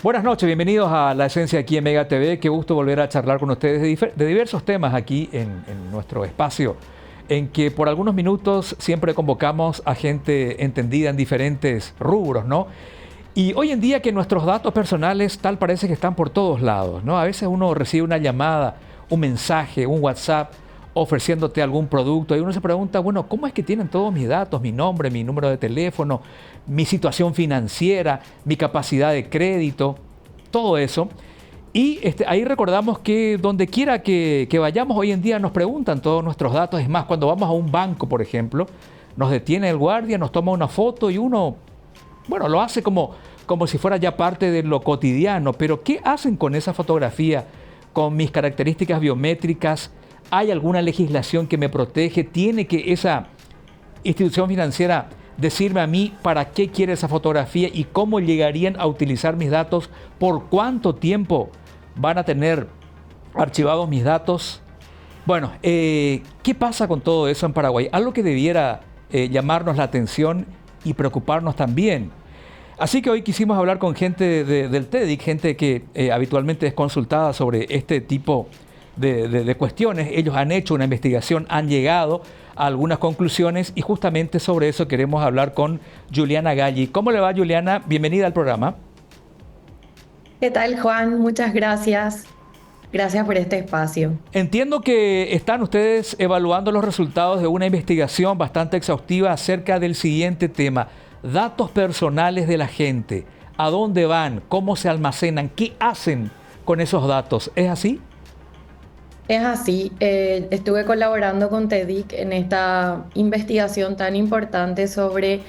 Buenas noches, bienvenidos a La Esencia aquí en Mega TV. Qué gusto volver a charlar con ustedes de diversos temas aquí en nuestro espacio, en que por algunos minutos siempre convocamos a gente entendida en diferentes rubros, ¿no? Y hoy en día que nuestros datos personales tal parece que están por todos lados, ¿no? A veces uno recibe una llamada, un mensaje, un WhatsApp ofreciéndote algún producto y uno se pregunta, bueno, ¿cómo es que tienen todos mis datos, mi nombre, mi número de teléfono, mi situación financiera, mi capacidad de crédito, todo eso? Y ahí recordamos que donde quiera que vayamos hoy en día nos preguntan todos nuestros datos. Es más, cuando vamos a un banco, por ejemplo, nos detiene el guardia, nos toma una foto y uno, bueno, lo hace como si fuera ya parte de lo cotidiano. Pero ¿qué hacen con esa fotografía, con mis características biométricas? ¿Hay alguna legislación que me protege? ¿Tiene que esa institución financiera decirme a mí para qué quiere esa fotografía y cómo llegarían a utilizar mis datos? ¿Por cuánto tiempo van a tener archivados mis datos? Bueno, ¿qué pasa con todo eso en Paraguay? Algo que debiera llamarnos la atención y preocuparnos también. Así que hoy quisimos hablar con gente del TEDIC, gente que habitualmente es consultada sobre este tipo de cuestiones. Ellos han hecho una investigación, han llegado a algunas conclusiones y justamente sobre eso queremos hablar con Juliana Galli. ¿Cómo le va, Juliana? Bienvenida al programa. ¿Qué tal, Juan? Muchas gracias. Gracias por este espacio. Entiendo que están ustedes evaluando los resultados de una investigación bastante exhaustiva acerca del siguiente tema: datos personales de la gente. ¿A dónde van? ¿Cómo se almacenan? ¿Qué hacen con esos datos? ¿Es así? Es así, estuve colaborando con TEDIC en esta investigación tan importante sobre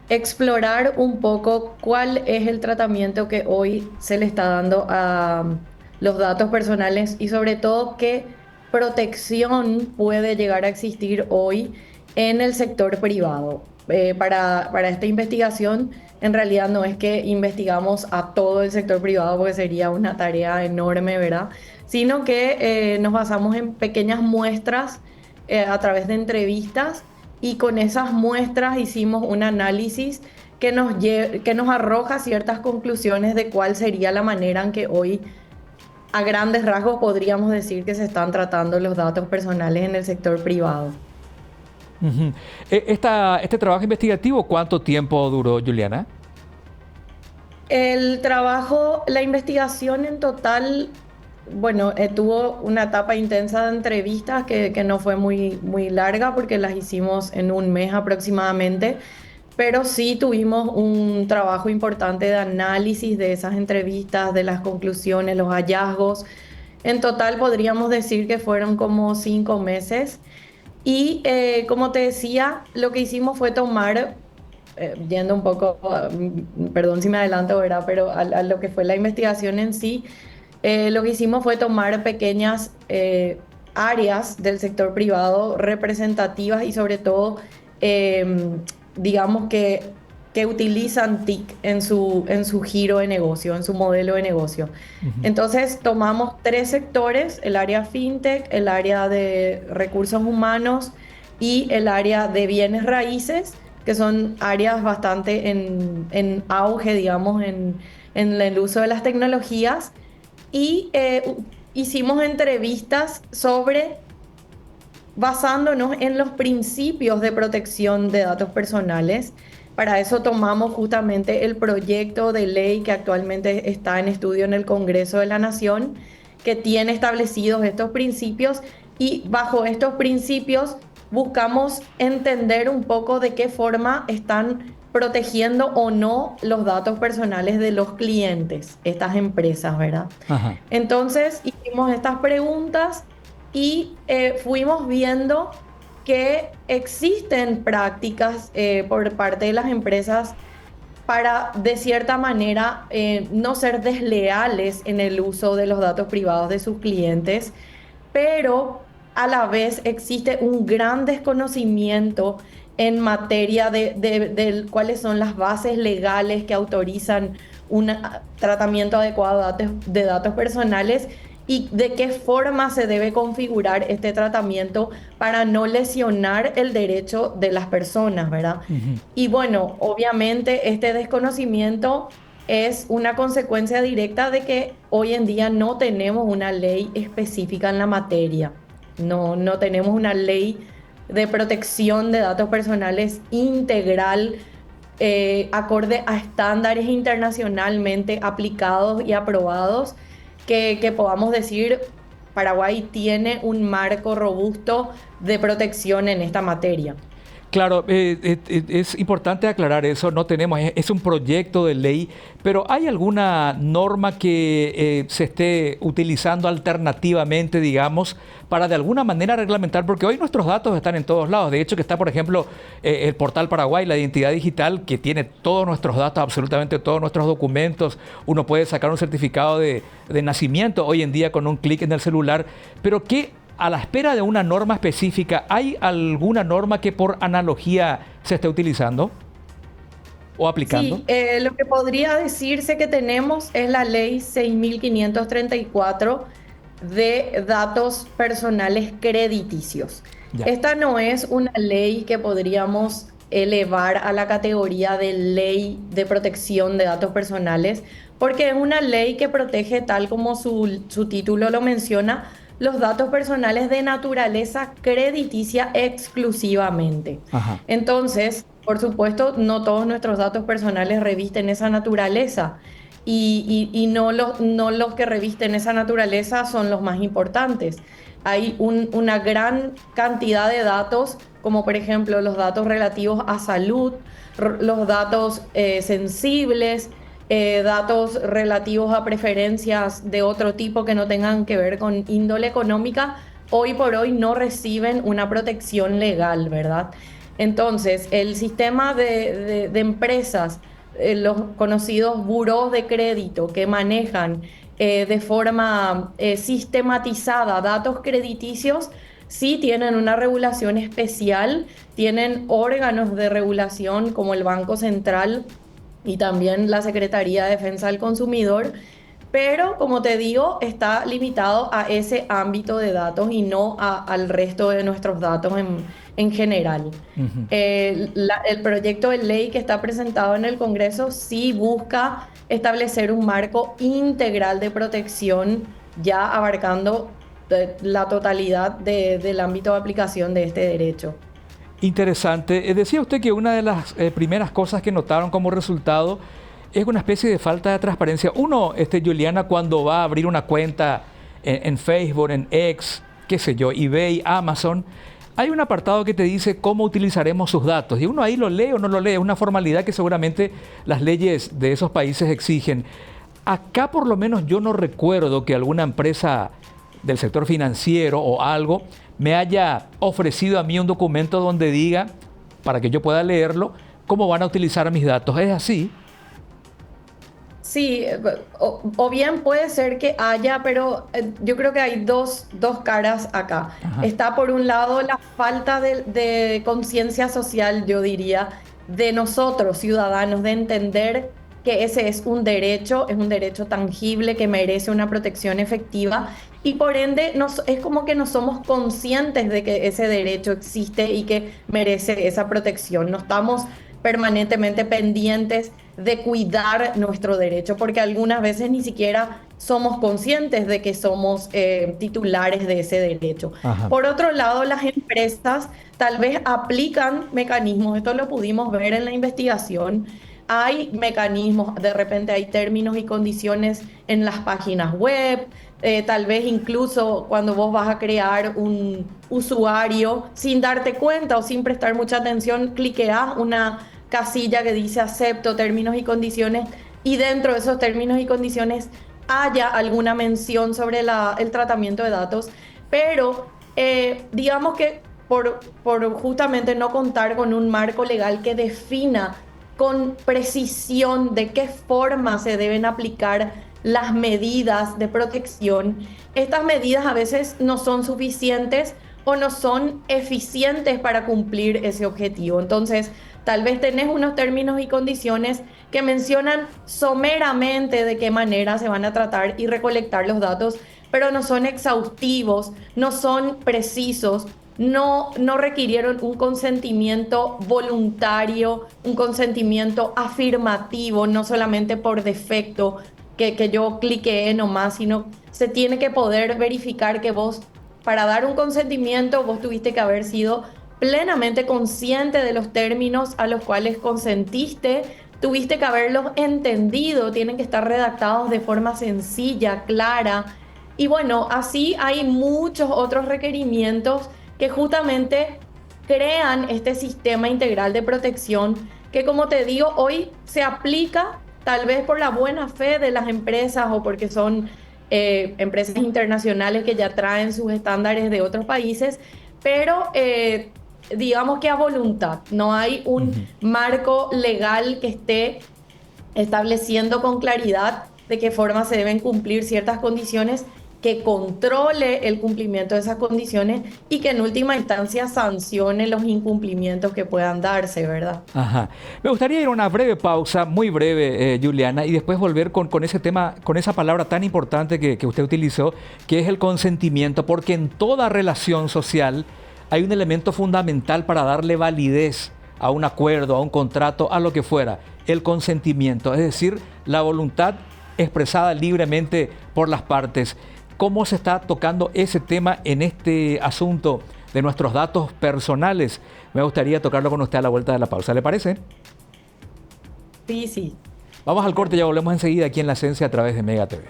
explorar un poco cuál es el tratamiento que hoy se le está dando a los datos personales y sobre todo qué protección puede llegar a existir hoy en el sector privado. Para esta investigación, en realidad no es que investigamos a todo el sector privado porque sería una tarea enorme, ¿verdad? Sino que nos basamos en pequeñas muestras a través de entrevistas y con esas muestras hicimos un análisis que nos arroja ciertas conclusiones de cuál sería la manera en que hoy, a grandes rasgos, podríamos decir que se están tratando los datos personales en el sector privado. Uh-huh. Este trabajo investigativo, ¿cuánto tiempo duró, Juliana? El trabajo, la investigación en total, bueno, tuvo una etapa intensa de entrevistas que no fue muy larga porque las hicimos en un mes aproximadamente, pero sí tuvimos un trabajo importante de análisis de esas entrevistas, de las conclusiones, los hallazgos. En total podríamos decir que fueron como 5 meses y como te decía, lo que hicimos fue tomar yendo un poco, perdón si me adelanto, ¿verdad? Pero a lo que fue la investigación en sí, lo que hicimos fue tomar pequeñas áreas del sector privado representativas y sobre todo, digamos que utilizan TIC en su giro de negocio, en su modelo de negocio. Uh-huh. Entonces tomamos tres sectores: el área fintech, el área de recursos humanos y el área de bienes raíces, que son áreas bastante en auge, digamos, en el uso de las tecnologías. Y hicimos entrevistas basándonos en los principios de protección de datos personales. Para eso tomamos justamente el proyecto de ley que actualmente está en estudio en el Congreso de la Nación, que tiene establecidos estos principios, y bajo estos principios buscamos entender un poco de qué forma están protegiendo o no los datos personales de los clientes, estas empresas, ¿verdad? Ajá. Entonces hicimos estas preguntas y fuimos viendo que existen prácticas por parte de las empresas para, de cierta manera, no ser desleales en el uso de los datos privados de sus clientes, pero a la vez existe un gran desconocimiento en materia de cuáles son las bases legales que autorizan un tratamiento adecuado de datos personales y de qué forma se debe configurar este tratamiento para no lesionar el derecho de las personas, ¿verdad? Uh-huh. Y bueno, obviamente este desconocimiento es una consecuencia directa de que hoy en día no tenemos una ley específica en la materia. No tenemos una ley de protección de datos personales integral, acorde a estándares internacionalmente aplicados y aprobados, que podamos decir Paraguay tiene un marco robusto de protección en esta materia. Claro, es importante aclarar eso, no tenemos, es un proyecto de ley, pero ¿hay alguna norma que se esté utilizando alternativamente, digamos, para de alguna manera reglamentar? Porque hoy nuestros datos están en todos lados. De hecho, que está, por ejemplo, el portal Paraguay, la identidad digital, que tiene todos nuestros datos, absolutamente todos nuestros documentos. Uno puede sacar un certificado de nacimiento hoy en día con un clic en el celular, pero ¿qué? A la espera de una norma específica, ¿hay alguna norma que por analogía se esté utilizando o aplicando? Sí, lo que podría decirse que tenemos es la ley 6.534 de datos personales crediticios. Ya. Esta no es una ley que podríamos elevar a la categoría de ley de protección de datos personales, porque es una ley que protege, tal como su título lo menciona, los datos personales de naturaleza crediticia exclusivamente. Ajá. Entonces, por supuesto, no todos nuestros datos personales revisten esa naturaleza y no los que revisten esa naturaleza son los más importantes. Hay una gran cantidad de datos, como por ejemplo los datos relativos a salud, los datos sensibles, datos relativos a preferencias de otro tipo que no tengan que ver con índole económica, hoy por hoy no reciben una protección legal, ¿verdad? Entonces, el sistema de empresas, los conocidos burós de crédito que manejan de forma sistematizada datos crediticios, sí tienen una regulación especial, tienen órganos de regulación como el Banco Central y también la Secretaría de Defensa del Consumidor, pero como te digo, está limitado a ese ámbito de datos y no al resto de nuestros datos en general. Ujú. El proyecto de ley que está presentado en el Congreso sí busca establecer un marco integral de protección, ya abarcando la totalidad del ámbito de aplicación de este derecho. Interesante. Decía usted que una de las primeras cosas que notaron como resultado es una especie de falta de transparencia. Uno, Juliana, cuando va a abrir una cuenta en Facebook, en X, qué sé yo, eBay, Amazon, hay un apartado que te dice cómo utilizaremos sus datos. Y uno ahí lo lee o no lo lee. Es una formalidad que seguramente las leyes de esos países exigen. Acá por lo menos yo no recuerdo que alguna empresa del sector financiero o algo me haya ofrecido a mí un documento donde diga, para que yo pueda leerlo, cómo van a utilizar mis datos. ¿Es así? Sí, o bien puede ser que haya, pero yo creo que hay dos caras acá. Ajá. Está por un lado la falta de conciencia social, yo diría, de nosotros, ciudadanos, de entender que ese es un derecho tangible que merece una protección efectiva y por ende es como que no somos conscientes de que ese derecho existe y que merece esa protección. No estamos permanentemente pendientes de cuidar nuestro derecho, porque algunas veces ni siquiera somos conscientes de que somos titulares de ese derecho. Ajá. Por otro lado, las empresas tal vez aplican mecanismos, esto lo pudimos ver en la investigación, hay mecanismos, de repente hay términos y condiciones en las páginas web, tal vez incluso cuando vos vas a crear un usuario, sin darte cuenta o sin prestar mucha atención, cliqueas una casilla que dice acepto términos y condiciones y dentro de esos términos y condiciones haya alguna mención sobre el tratamiento de datos, pero digamos que por justamente no contar con un marco legal que defina con precisión de qué forma se deben aplicar las medidas de protección, estas medidas a veces no son suficientes o no son eficientes para cumplir ese objetivo. Entonces, tal vez tenés unos términos y condiciones que mencionan someramente de qué manera se van a tratar y recolectar los datos, pero no son exhaustivos, no son precisos no requirieron un consentimiento voluntario, un consentimiento afirmativo, no solamente por defecto, que yo cliqué nomás, sino se tiene que poder verificar que vos, para dar un consentimiento, vos tuviste que haber sido plenamente consciente de los términos a los cuales consentiste, tuviste que haberlos entendido, tienen que estar redactados de forma sencilla, clara. Y bueno, así hay muchos otros requerimientos que justamente crean este sistema integral de protección que, como te digo, hoy se aplica tal vez por la buena fe de las empresas o porque son empresas internacionales que ya traen sus estándares de otros países, pero digamos que a voluntad. No hay un marco legal que esté estableciendo con claridad de qué forma se deben cumplir ciertas condiciones, que controle el cumplimiento de esas condiciones y que en última instancia sancione los incumplimientos que puedan darse, ¿verdad? Ajá. Me gustaría ir a una breve pausa, muy breve, Juliana, y después volver con ese tema, con esa palabra tan importante que usted utilizó, que es el consentimiento, porque en toda relación social hay un elemento fundamental para darle validez a un acuerdo, a un contrato, a lo que fuera, el consentimiento, es decir, la voluntad expresada libremente por las partes. ¿Cómo se está tocando ese tema en este asunto de nuestros datos personales? Me gustaría tocarlo con usted a la vuelta de la pausa, ¿le parece? Sí, sí. Vamos al corte, ya volvemos enseguida aquí en La Esencia a través de Mega TV.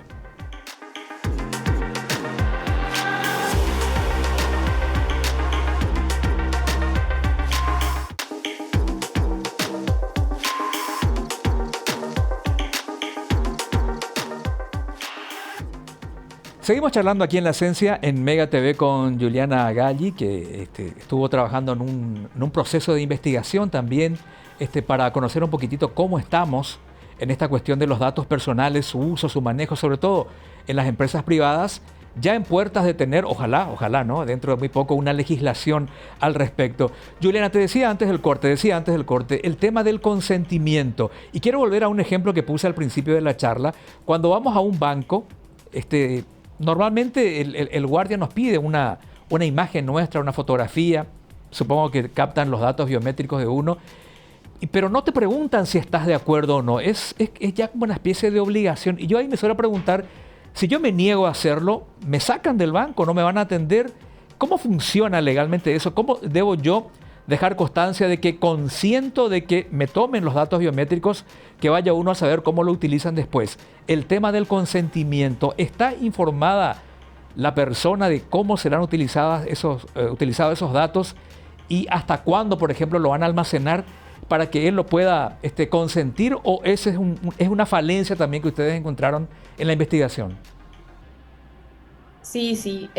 Seguimos charlando aquí en La Esencia, en Mega TV, con Juliana Galli, que estuvo trabajando en un proceso de investigación también para conocer un poquitito cómo estamos en esta cuestión de los datos personales, su uso, su manejo, sobre todo en las empresas privadas, ya en puertas de tener, ojalá, ¿no?, dentro de muy poco, una legislación al respecto. Juliana, te decía antes del corte, el tema del consentimiento. Y quiero volver a un ejemplo que puse al principio de la charla. Cuando vamos a un banco, normalmente el guardia nos pide una imagen nuestra, una fotografía, supongo que captan los datos biométricos de uno, pero no te preguntan si estás de acuerdo o no, es ya como una especie de obligación. Y yo ahí me suelo preguntar, si yo me niego a hacerlo, ¿me sacan del banco? ¿No me van a atender? ¿Cómo funciona legalmente eso? ¿Cómo debo yo dejar constancia de que consiento de que me tomen los datos biométricos, que vaya uno a saber cómo lo utilizan después? El tema del consentimiento, ¿está informada la persona de cómo serán utilizados esos datos y hasta cuándo, por ejemplo, lo van a almacenar para que él lo pueda consentir? ¿O ese es una falencia también que ustedes encontraron en la investigación? Sí.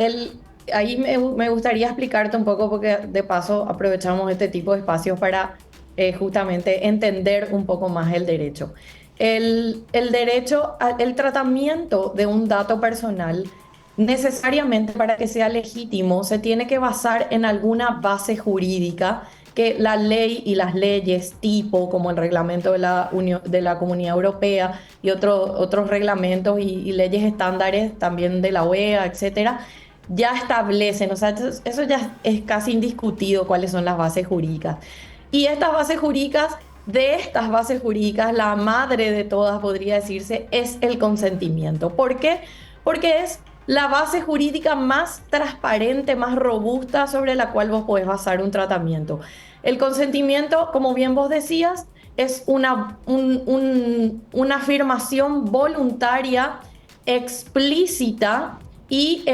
Ahí me gustaría explicarte un poco, porque de paso aprovechamos este tipo de espacios para justamente entender un poco más el derecho. El derecho, el tratamiento de un dato personal, necesariamente para que sea legítimo, se tiene que basar en alguna base jurídica que la ley y las leyes tipo, como el reglamento de la Comunidad Europea y otros reglamentos y leyes estándares también de la OEA, etcétera, ya establecen. O sea, eso ya es casi indiscutido cuáles son las bases jurídicas. Y estas bases jurídicas, la madre de todas, podría decirse, es el consentimiento. ¿Por qué? Porque es la base jurídica más transparente, más robusta sobre la cual vos podés basar un tratamiento. El consentimiento, como bien vos decías, es una afirmación voluntaria, explícita y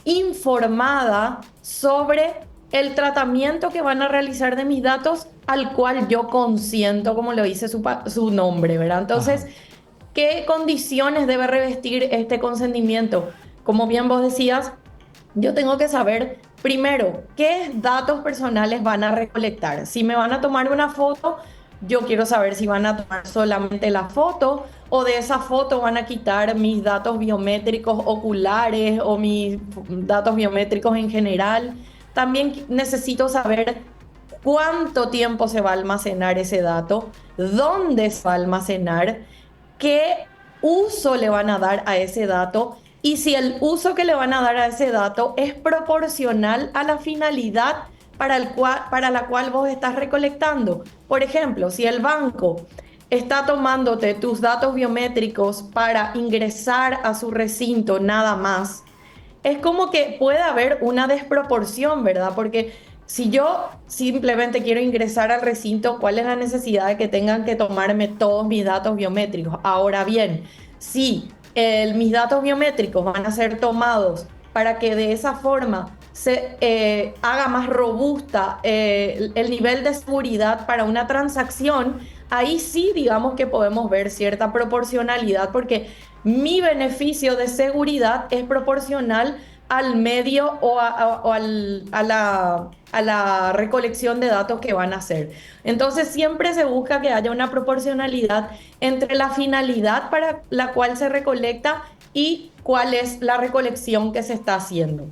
informada sobre el tratamiento que van a realizar de mis datos, al cual yo consiento, como lo dice su nombre, ¿verdad? Entonces, ¿qué condiciones debe revestir este consentimiento? Como bien vos decías, yo tengo que saber, primero, qué datos personales van a recolectar. Si me van a tomar una foto, yo quiero saber si van a tomar solamente la foto, o de esa foto van a quitar mis datos biométricos oculares o mis datos biométricos en general. También necesito saber cuánto tiempo se va a almacenar ese dato, dónde se va a almacenar, qué uso le van a dar a ese dato, y si el uso que le van a dar a ese dato es proporcional a la finalidad para la cual vos estás recolectando. Por ejemplo, si el banco está tomándote tus datos biométricos para ingresar a su recinto nada más, es como que puede haber una desproporción, ¿verdad? Porque si yo simplemente quiero ingresar al recinto, ¿cuál es la necesidad de que tengan que tomarme todos mis datos biométricos? Ahora bien, si mis datos biométricos van a ser tomados para que de esa forma se haga más robusta el nivel de seguridad para una transacción, ahí sí digamos que podemos ver cierta proporcionalidad, porque mi beneficio de seguridad es proporcional al medio a la recolección de datos que van a hacer. Entonces siempre se busca que haya una proporcionalidad entre la finalidad para la cual se recolecta y cuál es la recolección que se está haciendo.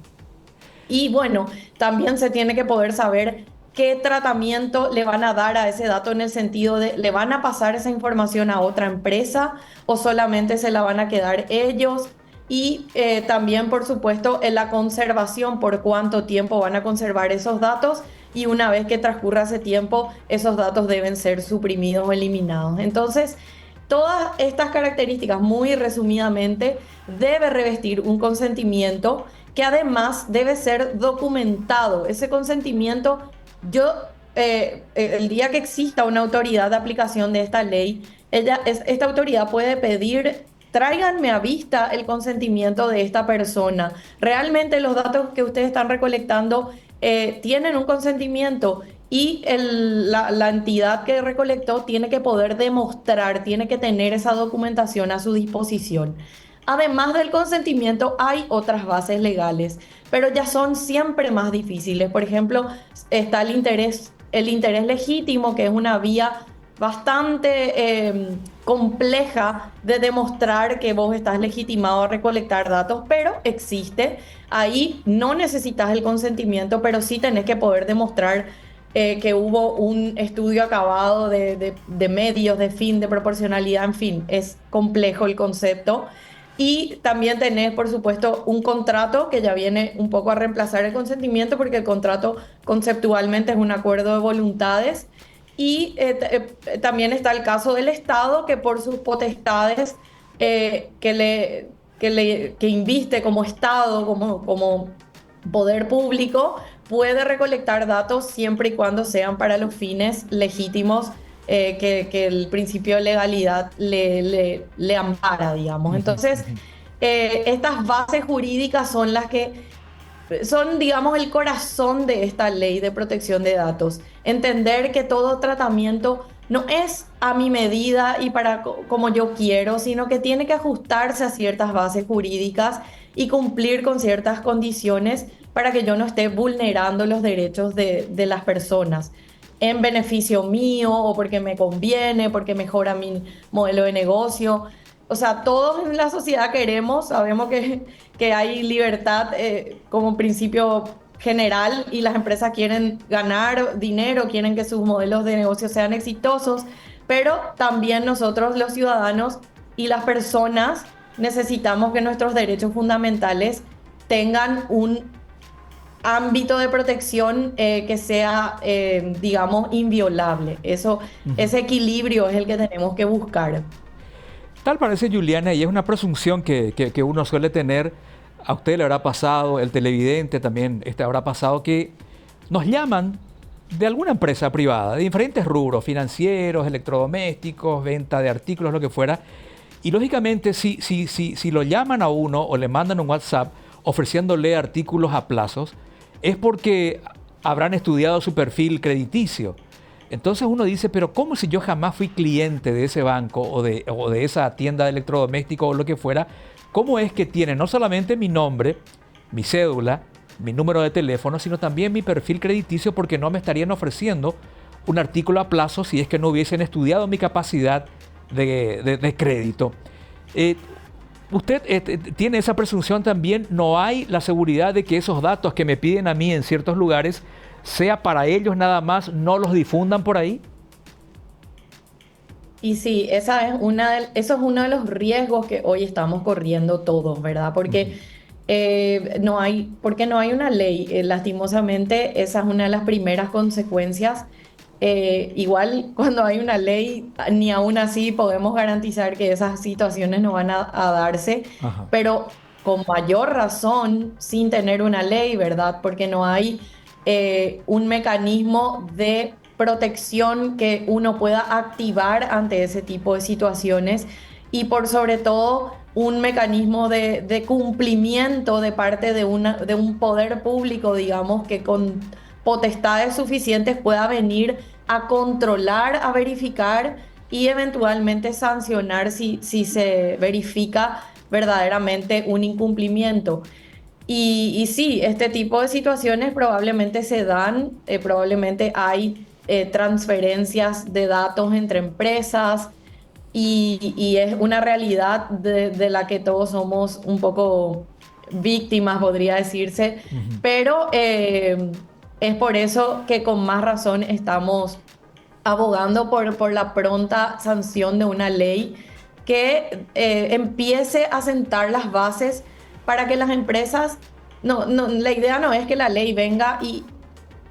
Y bueno, también se tiene que poder saber qué tratamiento le van a dar a ese dato, en el sentido de, ¿le van a pasar esa información a otra empresa o solamente se la van a quedar ellos? Y también, por supuesto, en la conservación, por cuánto tiempo van a conservar esos datos, y una vez que transcurra ese tiempo, esos datos deben ser suprimidos o eliminados. Entonces, todas estas características, muy resumidamente, debe revestir un consentimiento que además debe ser documentado. Ese consentimiento, el día que exista una autoridad de aplicación de esta ley, esta autoridad puede pedir: tráiganme a vista el consentimiento de esta persona. Realmente los datos que ustedes están recolectando tienen un consentimiento, y la entidad que recolectó tiene que poder demostrar, tiene que tener esa documentación a su disposición. Además del consentimiento, hay otras bases legales, pero ya son siempre más difíciles. Por ejemplo, está el interés legítimo, que es una vía bastante compleja de demostrar que vos estás legitimado a recolectar datos, pero existe. Ahí no necesitas el consentimiento, pero sí tenés que poder demostrar que hubo un estudio acabado de medios, de fin, de proporcionalidad, en fin, es complejo el concepto. Y también tenés, por supuesto, un contrato que ya viene un poco a reemplazar el consentimiento, porque el contrato conceptualmente es un acuerdo de voluntades. Y también está el caso del Estado, que por sus potestades que inviste como Estado, como poder público, puede recolectar datos siempre y cuando sean para los fines legítimos que el principio de legalidad le ampara, digamos. Entonces, estas bases jurídicas son las que son, digamos, el corazón de esta ley de protección de datos. Entender que todo tratamiento no es a mi medida y para como yo quiero, sino que tiene que ajustarse a ciertas bases jurídicas y cumplir con ciertas condiciones para que yo no esté vulnerando los derechos de las personas en beneficio mío, o porque me conviene, porque mejora mi modelo de negocio. O sea, todos en la sociedad sabemos que hay libertad como principio general, y las empresas quieren ganar dinero, quieren que sus modelos de negocio sean exitosos, pero también nosotros, los ciudadanos y las personas, necesitamos que nuestros derechos fundamentales tengan un ámbito de protección que sea, digamos, inviolable. Ese equilibrio es el que tenemos que buscar. Tal parece, Juliana, y es una presunción que uno suele tener. A usted le habrá pasado, el televidente también habrá pasado, que nos llaman de alguna empresa privada, de diferentes rubros, financieros, electrodomésticos, venta de artículos, lo que fuera. Y lógicamente, si lo llaman a uno o le mandan un WhatsApp ofreciéndole artículos a plazos, es porque habrán estudiado su perfil crediticio. Entonces uno dice, pero ¿cómo si yo jamás fui cliente de ese banco o de esa tienda de electrodomésticos o lo que fuera? ¿Cómo es que tiene no solamente mi nombre, mi cédula, mi número de teléfono, sino también mi perfil crediticio? Porque no me estarían ofreciendo un artículo a plazo si es que no hubiesen estudiado mi capacidad de crédito. Usted tiene esa presunción también. ¿No hay la seguridad de que esos datos que me piden a mí en ciertos lugares sea para ellos nada más, no los difundan por ahí? Y sí, eso es uno de los riesgos que hoy estamos corriendo todos, ¿verdad? Ujú. Porque no hay una ley. Lastimosamente, esa es una de las primeras consecuencias. Igual cuando hay una ley, ni aún así podemos garantizar que esas situaciones no van a darse, Ajá. pero con mayor razón sin tener una ley, ¿verdad? Porque no hay un mecanismo de protección que uno pueda activar ante ese tipo de situaciones y por sobre todo un mecanismo de cumplimiento de parte de un poder público, digamos, que con potestades suficientes pueda venir a controlar, a verificar y eventualmente sancionar si se verifica verdaderamente un incumplimiento. Y sí, este tipo de situaciones probablemente se dan, probablemente hay transferencias de datos entre empresas y es una realidad de la que todos somos un poco víctimas, podría decirse, Ujú. pero es por eso que con más razón estamos abogando por la pronta sanción de una ley que empiece a sentar las bases para que las empresas, la idea no es que la ley venga y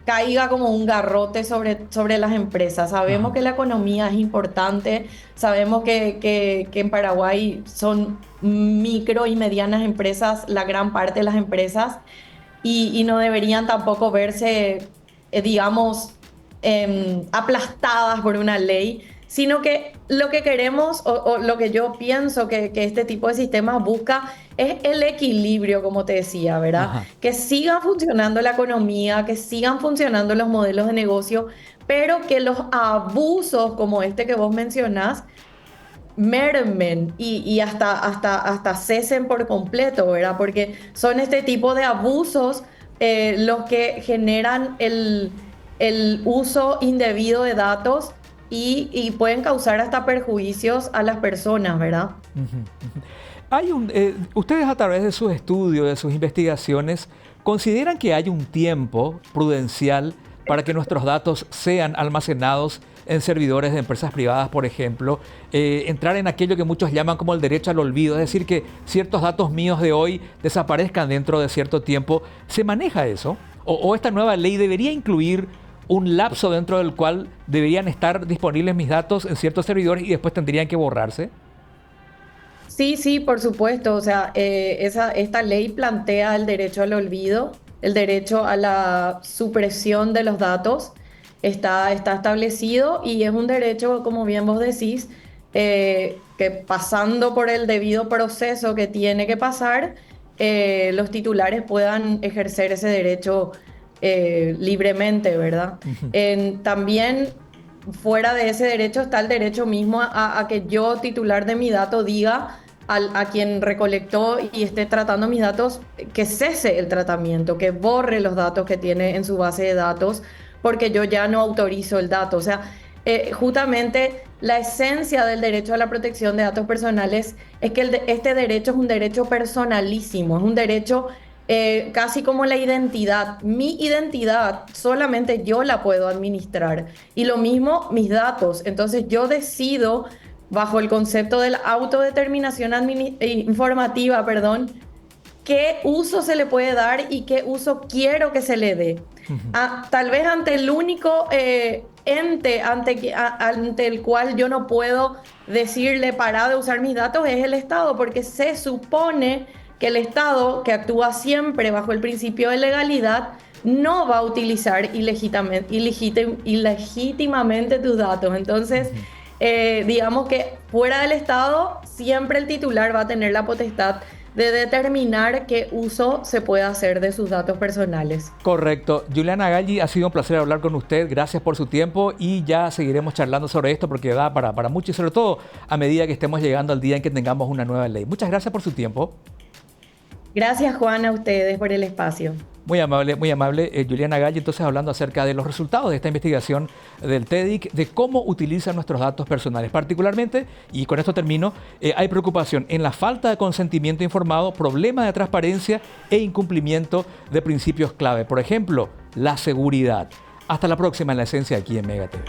caiga como un garrote sobre las empresas. Sabemos Ajá. que la economía es importante, sabemos que en Paraguay son micro y medianas empresas, la gran parte de las empresas, y no deberían tampoco verse, digamos, aplastadas por una ley, sino que lo que queremos o lo que yo pienso que este tipo de sistemas busca es el equilibrio, como te decía, ¿verdad? Ajá. Que siga funcionando la economía, que sigan funcionando los modelos de negocio, pero que los abusos como este que vos mencionás mermen y hasta cesen por completo, ¿verdad? Porque son este tipo de abusos los que generan el uso indebido de datos y pueden causar hasta perjuicios a las personas, ¿verdad? Ujú, ujú. Ustedes a través de sus estudios, de sus investigaciones, ¿consideran que hay un tiempo prudencial para que nuestros datos sean almacenados en servidores de empresas privadas, por ejemplo? Entrar en aquello que muchos llaman como el derecho al olvido, es decir, que ciertos datos míos de hoy desaparezcan dentro de cierto tiempo. ¿Se maneja eso? ¿O esta nueva ley debería incluir un lapso dentro del cual deberían estar disponibles mis datos en ciertos servidores y después tendrían que borrarse? Sí, sí, por supuesto. O sea, esta ley plantea el derecho al olvido, el derecho a la supresión de los datos. Está establecido y es un derecho, como bien vos decís, que pasando por el debido proceso que tiene que pasar, los titulares puedan ejercer ese derecho libremente, ¿verdad? Ujú. También fuera de ese derecho está el derecho mismo a que yo, titular de mi dato, diga a quien recolectó y esté tratando mis datos que cese el tratamiento, que borre los datos que tiene en su base de datos, porque yo ya no autorizo el dato. O sea, justamente la esencia del derecho a la protección de datos personales es que este derecho es un derecho personalísimo, es un derecho casi como la identidad. Mi identidad solamente yo la puedo administrar. Y lo mismo mis datos. Entonces yo decido, bajo el concepto de la autodeterminación informativa, perdón, qué uso se le puede dar y qué uso quiero que se le dé. Ujú. Tal vez ante el único ente ante el cual yo no puedo decirle para de usar mis datos es el Estado, porque se supone que el Estado, que actúa siempre bajo el principio de legalidad, no va a utilizar ilegítimamente tus datos. Entonces, Ujú. digamos que fuera del Estado, siempre el titular va a tener la potestad de determinar qué uso se puede hacer de sus datos personales. Correcto. Juliana Galli, ha sido un placer hablar con usted. Gracias por su tiempo y ya seguiremos charlando sobre esto porque da para mucho y sobre todo a medida que estemos llegando al día en que tengamos una nueva ley. Muchas gracias por su tiempo. Gracias, Juan, a ustedes por el espacio. Muy amable, muy amable. Juliana Galli, entonces hablando acerca de los resultados de esta investigación del TEDIC, de cómo utilizan nuestros datos personales. Particularmente, y con esto termino, hay preocupación en la falta de consentimiento informado, problemas de transparencia e incumplimiento de principios clave. Por ejemplo, la seguridad. Hasta la próxima en La Esencia aquí en Mega TV.